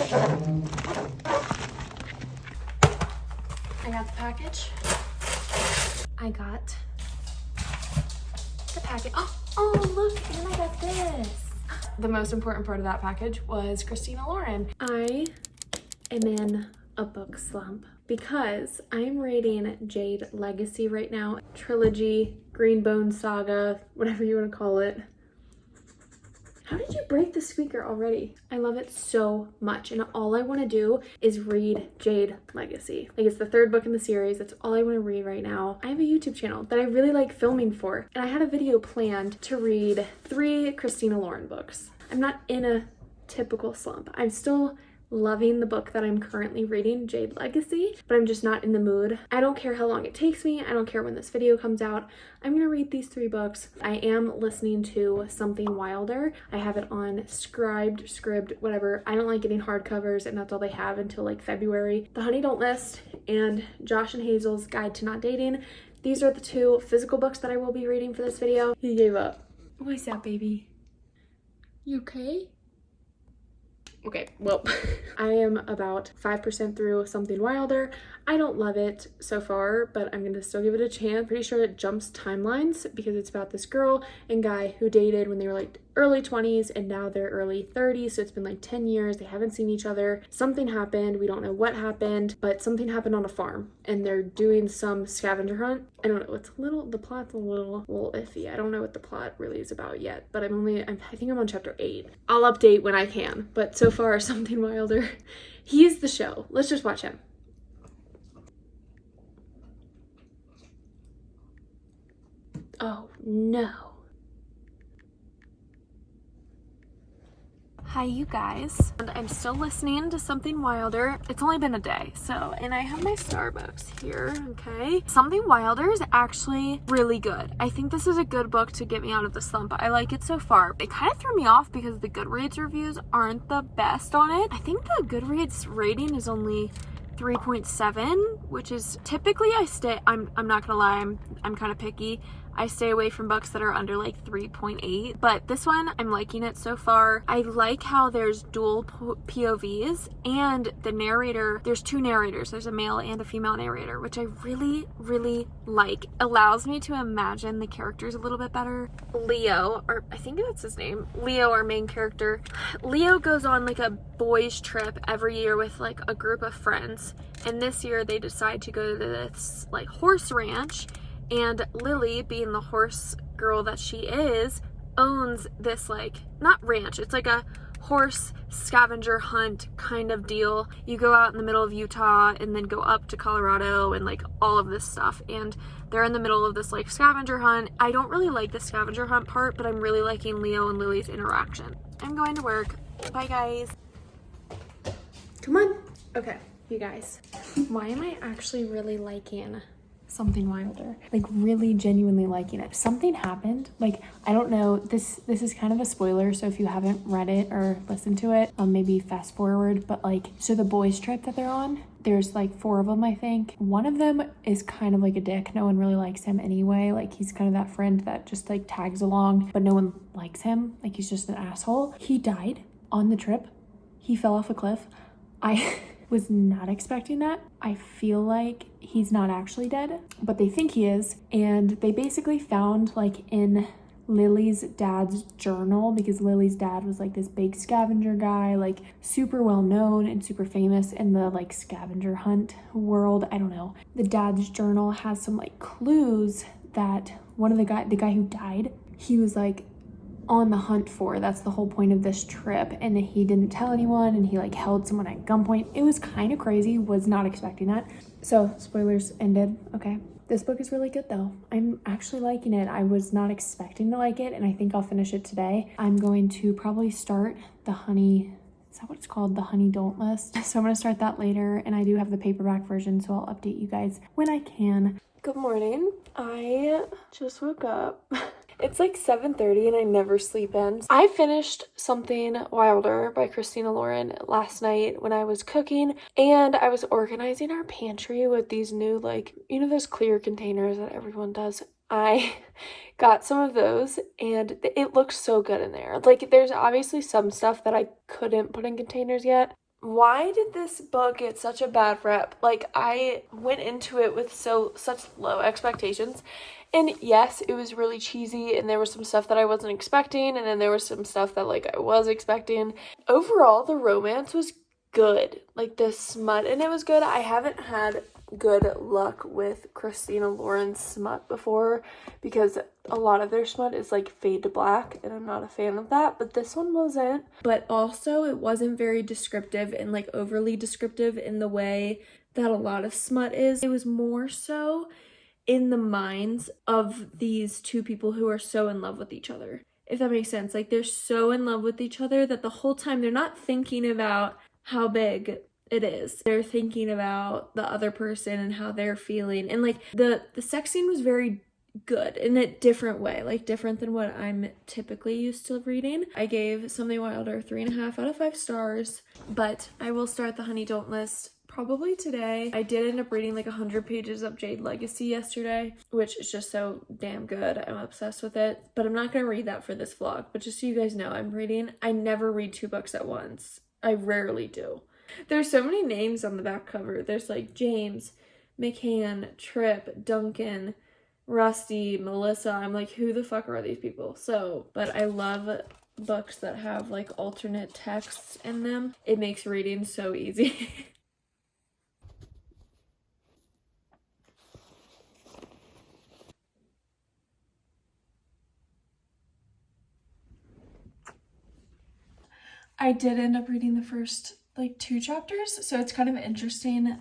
I got the package. I got the package. Oh, look, and I got this. The most important part of that package was Christina Lauren. I am in a book slump because I'm reading Jade Legacy right now. Trilogy, Greenbone Saga, whatever you want to call it. How did you break the squeaker already? I love it so much, and all I want to do is read Jade Legacy. Like, it's the third book in the series. That's all I want to read right now. I have a YouTube channel that I really like filming for, and I had a video planned to read 3 Christina Lauren books. I'm not in a typical slump. I'm still loving the book that I'm currently reading, Jade Legacy, but I'm just not in the mood. I don't care how long it takes me. I don't care when this video comes out. I'm gonna read these 3 books. I am listening to Something Wilder. I have it on Scribd, whatever. I don't like getting hardcovers, and that's all they have until like February. The Honey Don't List and Josh and Hazel's Guide to Not Dating. These are the 2 physical books that I will be reading for this video. He gave up. What is that, baby? You okay? Okay, well, I am about 5% through Something Wilder. I don't love it so far, but I'm gonna still give it a chance. Pretty sure it jumps timelines because it's about this girl and guy who dated when they were like early 20s and now they're early 30s. So it's been like 10 years. They haven't seen each other. Something happened. We don't know what happened, but something happened on a farm and they're doing some scavenger hunt. I don't know. It's the plot's a little iffy. I don't know what the plot really is about yet, but I think I'm on chapter 8. I'll update when I can, but so far, Something Wilder, he's the show. Let's just watch him. Oh no. Hi you guys, and I'm still listening to Something Wilder. It's only been a day, and I have my Starbucks here, okay? Something Wilder is actually really good. I think this is a good book to get me out of the slump. I like it so far. It kind of threw me off because the Goodreads reviews aren't the best on it. I think the Goodreads rating is only 3.7, which is typically I'm not gonna lie, I'm kind of picky. I stay away from books that are under like 3.8, but this one, I'm liking it so far. I like how there's dual POVs and the narrator, there's 2 narrators. There's a male and a female narrator, which I really, really like. Allows me to imagine the characters a little bit better. Leo, or I think that's his name, Leo, our main character. Leo goes on like a boys trip every year with like a group of friends. And this year they decide to go to this like horse ranch. And Lily, being the horse girl that she is, owns this like, not ranch, it's like a horse scavenger hunt kind of deal. You go out in the middle of Utah and then go up to Colorado and like all of this stuff. And they're in the middle of this like scavenger hunt. I don't really like the scavenger hunt part, but I'm really liking Leo and Lily's interaction. I'm going to work. Bye guys. Come on. Okay, you guys. Why am I actually really liking Something Wilder? Like really genuinely liking it. Something happened, like I don't know, this is kind of a spoiler, so if you haven't read it or listened to it, maybe fast forward, but like, so the boys trip that they're on, there's like 4 of them, I think. One of them is kind of like a dick. No one really likes him anyway. Like he's kind of that friend that just like tags along, but no one likes him. Like he's just an asshole. He died on the trip. He fell off a cliff. I was not expecting that. I feel like he's not actually dead, but they think he is. And they basically found like in Lily's dad's journal, because Lily's dad was like this big scavenger guy, like super well known and super famous in the like scavenger hunt world. I don't know. The dad's journal has some like clues that one of the guy who died, he was like on the hunt for. That's the whole point of this trip, and he didn't tell anyone, and he like held someone at gunpoint. It was kind of crazy. Was not expecting that. So spoilers ended. Okay, this book is really good though. I'm actually liking it. I was not expecting to like it, and I think I'll finish it today. I'm going to probably start the Honey, is that what it's called, the Honey Don't List? So I'm gonna start that later, and I do have the paperback version, so I'll update you guys when I can. Good morning. I just woke up. It's like 7:30 and I never sleep in. I finished Something Wilder by Christina Lauren last night when I was cooking, and I was organizing our pantry with these new, like, you know, those clear containers that everyone does. I got some of those and it looks so good in there. Like, there's obviously some stuff that I couldn't put in containers yet. why did this book get such a bad rep? Like, I went into it with such low expectations, and yes, it was really cheesy, and there was some stuff that I wasn't expecting, and then there was some stuff that, like, I was expecting. Overall, the romance was good. Like, the smut in it was good. I haven't had good luck with Christina Lauren's smut before, because a lot of their smut is like fade to black, and I'm not a fan of that, but this one wasn't. But also, it wasn't very descriptive and like overly descriptive in the way that a lot of smut is. It was more so in the minds of these two people who are so in love with each other, if that makes sense. Like, they're so in love with each other that the whole time they're not thinking about how big it is. They're thinking about the other person and how they're feeling. And like the sex scene was very good in a different way, like different than what I'm typically used to reading. I gave Something Wilder 3.5 out of 5 stars, but I will start the Honey Don't list probably today. I did end up reading like 100 pages of Jade Legacy yesterday, which is just so damn good. I'm obsessed with it, but I'm not gonna read that for this vlog. But just so you guys know, I never read 2 books at once. I rarely do. There's so many names on the back cover. There's like James, McCann, Tripp, Duncan, Rusty, Melissa. I'm like, who the fuck are these people? So, but I love books that have like alternate texts in them. It makes reading so easy. I did end up reading the first like 2 chapters, so it's kind of interesting.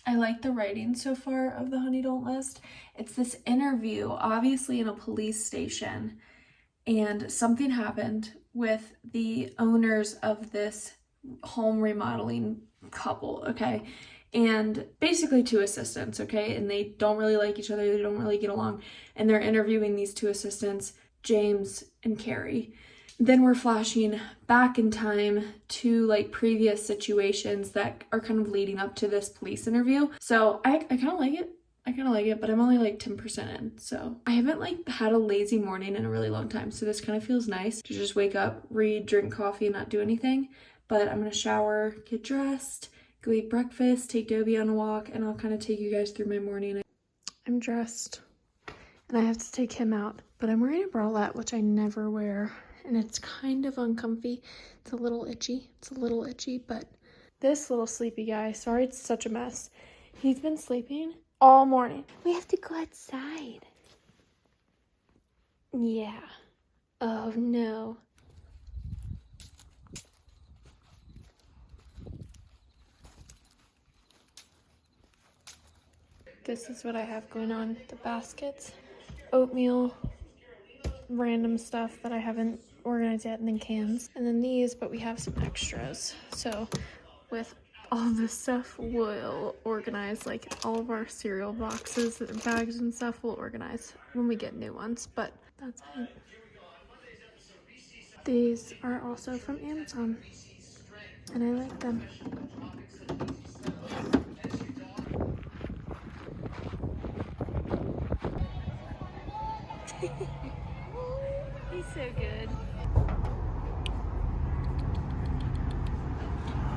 I like the writing so far of the Honey Don't list. It's this interview, obviously in a police station, and something happened with the owners of this home remodeling couple, okay? And basically 2 assistants, okay? And they don't really like each other, they don't really get along, and they're interviewing these 2 assistants, James and Carrie. Then we're flashing back in time to like previous situations that are kind of leading up to this police interview. So I kind of like it. But I'm only like 10% in. So I haven't like had a lazy morning in a really long time. So this kind of feels nice to just wake up, read, drink coffee, and not do anything. But I'm gonna shower, get dressed, go eat breakfast, take Dobie on a walk, and I'll kind of take you guys through my morning. I'm dressed and I have to take him out, but I'm wearing a bralette, which I never wear. And it's kind of uncomfy. It's a little itchy, but this little sleepy guy, sorry it's such a mess, he's been sleeping all morning. We have to go outside. Yeah. Oh no. This is what I have going on. The baskets, oatmeal, random stuff that I haven't organized yet, and then cans, and then these, but we have some extras. So with all this stuff, we'll organize like all of our cereal boxes and bags and stuff. We'll organize when we get new ones, but that's it. These are also from Amazon, and I like them. He's so good.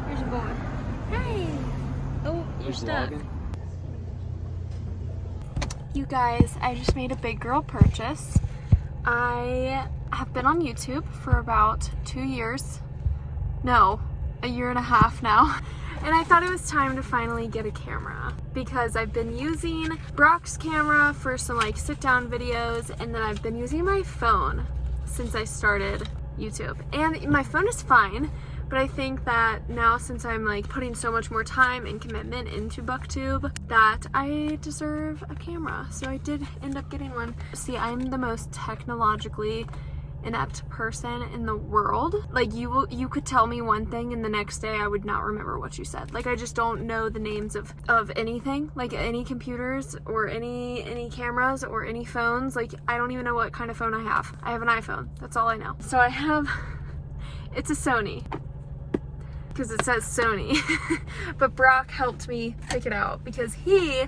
Where's your boy? Hey! Oh, you're stuck. You guys, I just made a big girl purchase. I have been on YouTube for about 2 years. No, a year and a half now. And I thought it was time to finally get a camera, because I've been using Brock's camera for some like sit down videos, and then I've been using my phone since I started YouTube. And my phone is fine, but I think that now, since I'm like putting so much more time and commitment into BookTube, that I deserve a camera. So I did end up getting one. See, I'm the most technologically inept person in the world. Like, you could tell me one thing and the next day I would not remember what you said. Like, I just don't know the names of anything, like any computers or any cameras or any phones. Like, I don't even know what kind of phone I have. I have an iPhone, that's all I know. So I have, it's a Sony, because it says Sony. But Brock helped me pick it out, because he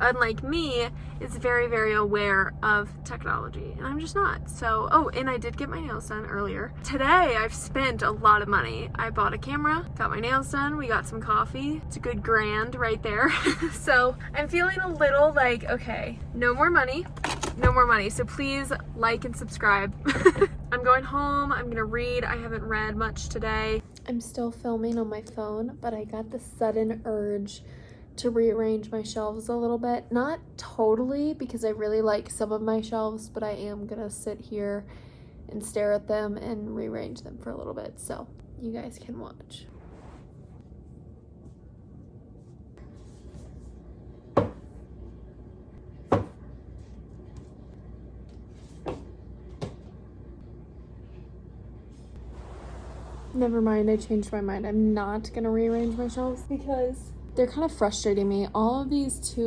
unlike me, is very, very aware of technology, and I'm just not. So, oh, and I did get my nails done earlier. Today, I've spent a lot of money. I bought a camera, got my nails done, we got some coffee. It's a good grand right there. So, I'm feeling a little like, okay, no more money. No more money. So please like and subscribe. I'm going home. I'm gonna read. I haven't read much today. I'm still filming on my phone, but I got the sudden urge to rearrange my shelves a little bit. Not totally, because I really like some of my shelves, but I am gonna sit here and stare at them and rearrange them for a little bit, so you guys can watch. Never mind, I changed my mind. I'm not gonna rearrange my shelves because they're kind of frustrating me. All of these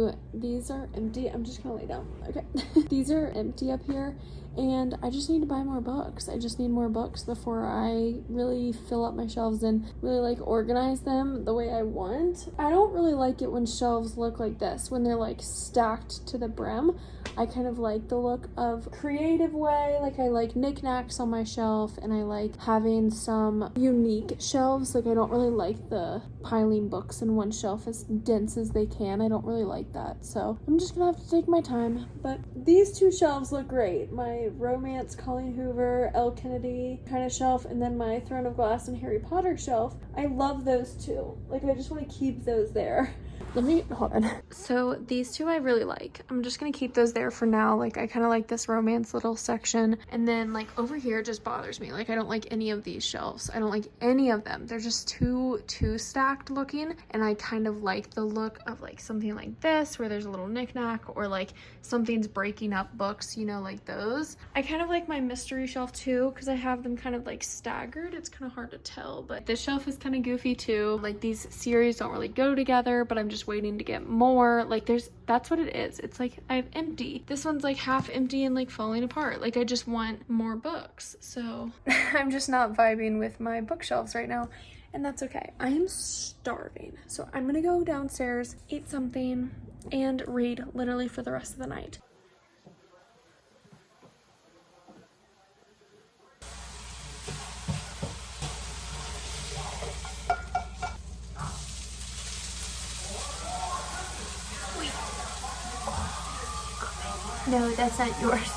are empty. I'm just gonna lay down, okay? These are empty up here, and I just need to buy more books. I just need more books before I really fill up my shelves and really like organize them the way I want. I don't really like it when shelves look like this, when they're like stacked to the brim. I kind of like the look of creative way. Like I like knickknacks on my shelf, and I like having some unique shelves. Like I don't really like the piling books in one shelf as dense as they can. I don't really like that. So I'm just gonna have to take my time. But these two shelves look great. My romance Colleen Hoover, Elle Kennedy kind of shelf, and then my Throne of Glass and Harry Potter shelf. I love those two. Like I just want to keep those there. Let me, hold on. So these two I really like. I'm just gonna keep those there for now. Like I kind of like this romance little section. And then like over here just bothers me. Like I don't like any of these shelves. I don't like any of them. They're just too stacked looking. And I kind of like the look of like something like this where there's a little knickknack, or like something's breaking up books, you know, like those. I kind of like my mystery shelf too, because I have them kind of like staggered. It's kind of hard to tell, but this shelf is kind of goofy too. Like these series don't really go together, but I'm just waiting to get more. Like that's what it is. It's like I have empty. This one's like half empty and like falling apart. Like I just want more books. So I'm just not vibing with my bookshelves right now, and that's okay. I am starving. So I'm gonna go downstairs, eat something, and read literally for the rest of the night. No, that's not yours.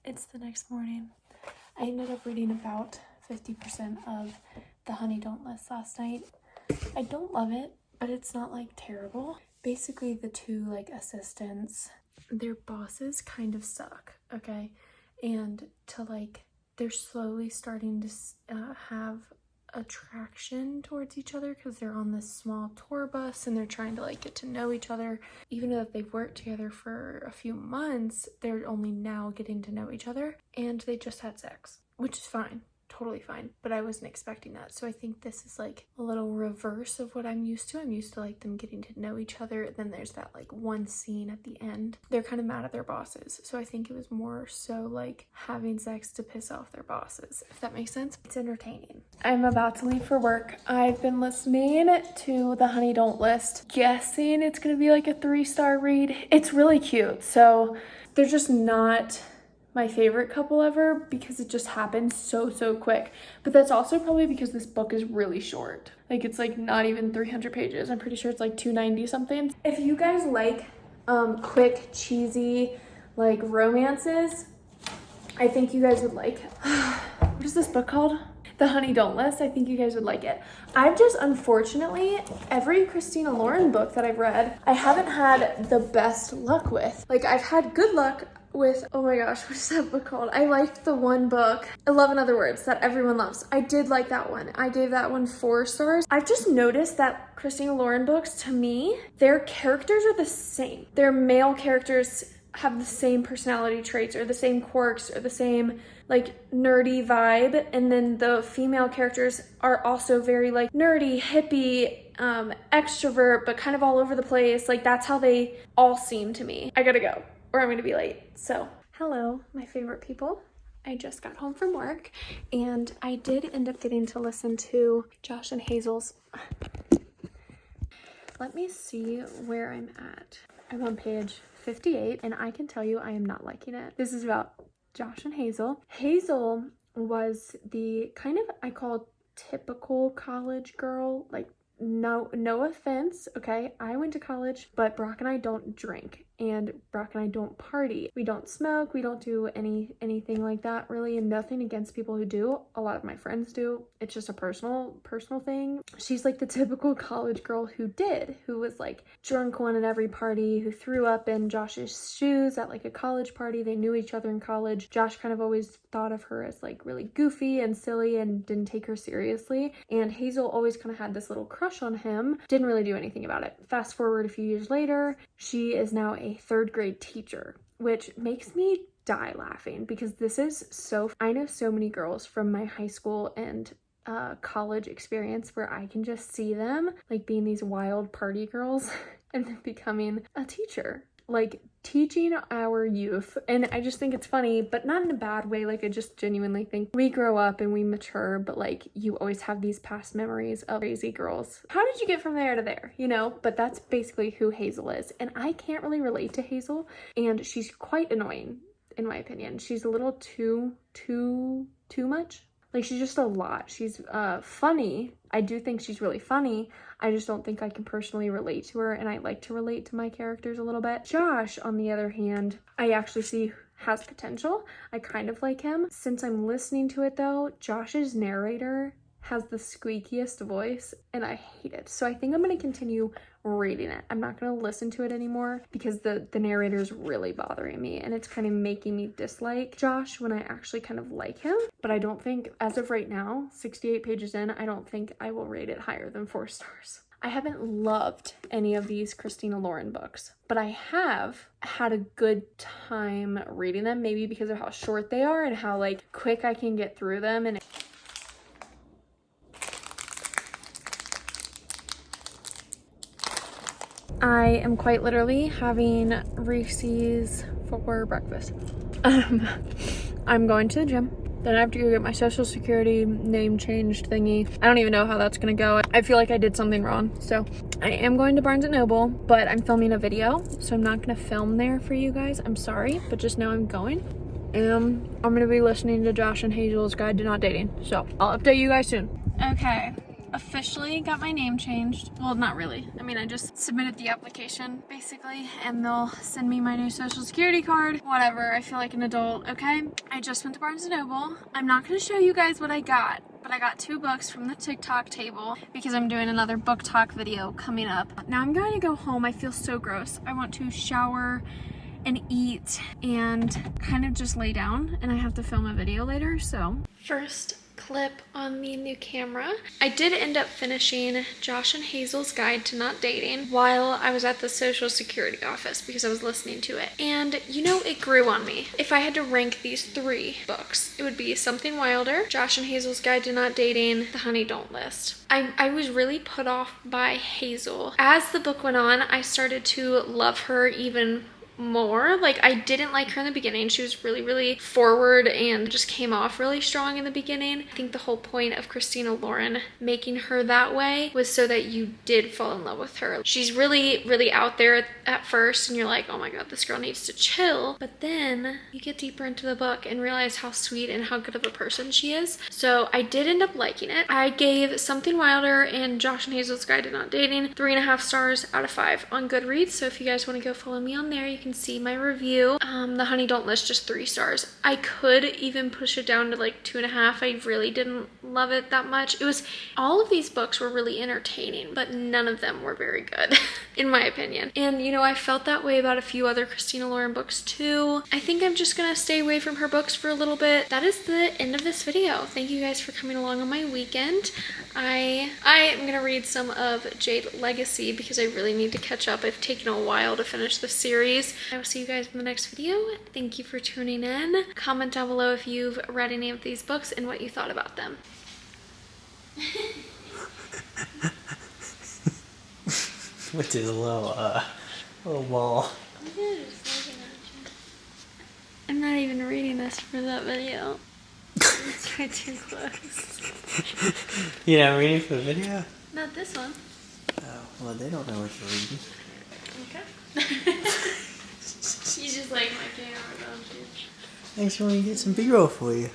It's the next morning. I ended up reading about 50% of the Honey Don't List last night. I don't love it, but it's not like terrible. Basically the two like assistants, their bosses kind of suck, okay? And to like, they're slowly starting to have attraction towards each other because they're on this small tour bus and they're trying to like get to know each other. Even though they've worked together for a few months, they're only now getting to know each other, and they just had sex, which is fine. Totally fine, but I wasn't expecting that. So I think this is like a little reverse of what I'm used to. I'm used to like them getting to know each other, and then there's that like one scene at the end. They're kind of mad at their bosses, so I think it was more so like having sex to piss off their bosses, if that makes sense. It's entertaining. I'm about to leave for work. I've been listening to the Honey Don't List, guessing it's gonna be like a 3-star read. It's really cute. So they're just not my favorite couple ever because it just happened so quick, but that's also probably because this book is really short. Like it's like not even 300 pages. I'm pretty sure it's like 290 something. If you guys like quick, cheesy like romances, I think you guys would like it. What is this book called? The Honey Don't List. I think you guys would like it. I've just, unfortunately, every Christina Lauren book that I've read, I haven't had the best luck with. Like I've had good luck with, oh my gosh, what is that book called? I liked the one book, I Love in Other Words, that everyone loves. I did like that one. I gave that one 4 stars. I've just noticed that Christina Lauren books, to me, their characters are the same. Their male characters have the same personality traits or the same quirks or the same like nerdy vibe, and then the female characters are also very like nerdy, hippie, extrovert, but kind of all over the place. Like that's how they all seem to me. I gotta go or I'm gonna be late. So hello, my favorite people. I just got home from work and I did end up getting to listen to Josh and Hazel's. Let me see where I'm at. I'm on page 58 and I can tell you I am not liking it. This is about Josh and Hazel. Hazel was the kind of, I call typical college girl, like no offense, okay? I went to college, but Brock and I don't drink and Brock and I don't party. We don't smoke, we don't do anything like that really, and nothing against people who do. A lot of my friends do. It's just a personal thing. She's like the typical college girl who was like drunk one at every party, who threw up in Josh's shoes at like a college party. They knew each other in college. Josh kind of always thought of her as like really goofy and silly and didn't take her seriously. And Hazel always kind of had this little crush on him. Didn't really do anything about it. Fast forward a few years later, she is now a third grade teacher, which makes me die laughing because this is so, I know so many girls from my high school and college experience where I can just see them like being these wild party girls and then becoming a teacher, like teaching our youth. And I just think it's funny, but not in a bad way. Like I just genuinely think we grow up and we mature, but like you always have these past memories of crazy girls. How did you get from there to there, you know? But that's basically who Hazel is. And I can't really relate to Hazel, and she's quite annoying in my opinion. She's a little too much. Like she's just a lot. She's funny. I do think she's really funny. I just don't think I can personally relate to her, and I like to relate to my characters a little bit. Josh, on the other hand, I actually see has potential. I kind of like him. Since I'm listening to it though, Josh's narrator has the squeakiest voice and I hate it. So I think I'm going to continue reading it. I'm not going to listen to it anymore because the narrator is really bothering me and it's kind of making me dislike Josh when I actually kind of like him. But I don't think, as of right now, 68 pages in, I don't think I will rate it higher than 4 stars. I haven't loved any of these Christina Lauren books, but I have had a good time reading them, maybe because of how short they are and how like quick I can get through them. And I am quite literally having Reese's for breakfast. I'm going to the gym. Then I have to go get my social security name changed thingy. I don't even know how that's gonna go. I feel like I did something wrong. So I am going to Barnes & Noble, but I'm filming a video, so I'm not gonna film there for you guys. I'm sorry, but just know I'm going. And I'm gonna be listening to Josh and Hazel's Guide to Not Dating. So I'll update you guys soon. Okay. Officially got my name changed. Well, not really. I mean, I just submitted the application basically and they'll send me my new social security card. Whatever, I feel like an adult, okay? I just went to Barnes & Noble. I'm not gonna show you guys what I got, but I got 2 books from the TikTok table because I'm doing another book talk video coming up. Now I'm going to go home. I feel so gross. I want to shower and eat and kind of just lay down, and I have to film a video later, so. First clip on the new camera. I did end up finishing Josh and Hazel's Guide to Not Dating while I was at the Social Security office because I was listening to it. And you know, it grew on me. If I had to rank these 3 books, it would be Something Wilder, Josh and Hazel's Guide to Not Dating, The Honey Don't List. I was really put off by Hazel. As the book went on, I started to love her even more. Like, I didn't like her in the beginning. She was really forward and just came off really strong in the beginning. I think the whole point of Christina Lauren making her that way was so that you did fall in love with her. She's really out there at first and you're like, oh my god, this girl needs to chill. But then you get deeper into the book and realize how sweet and how good of a person she is. So I did end up liking it. I gave Something Wilder and Josh and Hazel's Guide to Not Dating 3.5 stars out of 5 on Goodreads. So if you guys want to go follow me on there, you can see my review. The Honey Don't List, just 3 stars. I could even push it down to like 2.5. I really didn't love it that much. It was, all of these books were really entertaining, but none of them were very good in my opinion. And you know, I felt that way about a few other Christina Lauren books too. I think I'm just gonna stay away from her books for a little bit. That is the end of this video. Thank you guys for coming along on my weekend. I am gonna read some of Jade Legacy because I really need to catch up. I've taken a while to finish the series. I will see you guys in the next video. Thank you for tuning in. Comment down below if you've read any of these books and what you thought about them. Which is a little ball. I'm not even reading this for that video. It's way too close. You're not reading for the video? Not this one. Oh, well, they don't know what you're reading. Okay. You just like my camera, don't you? Thanks for when you get some B-roll for you.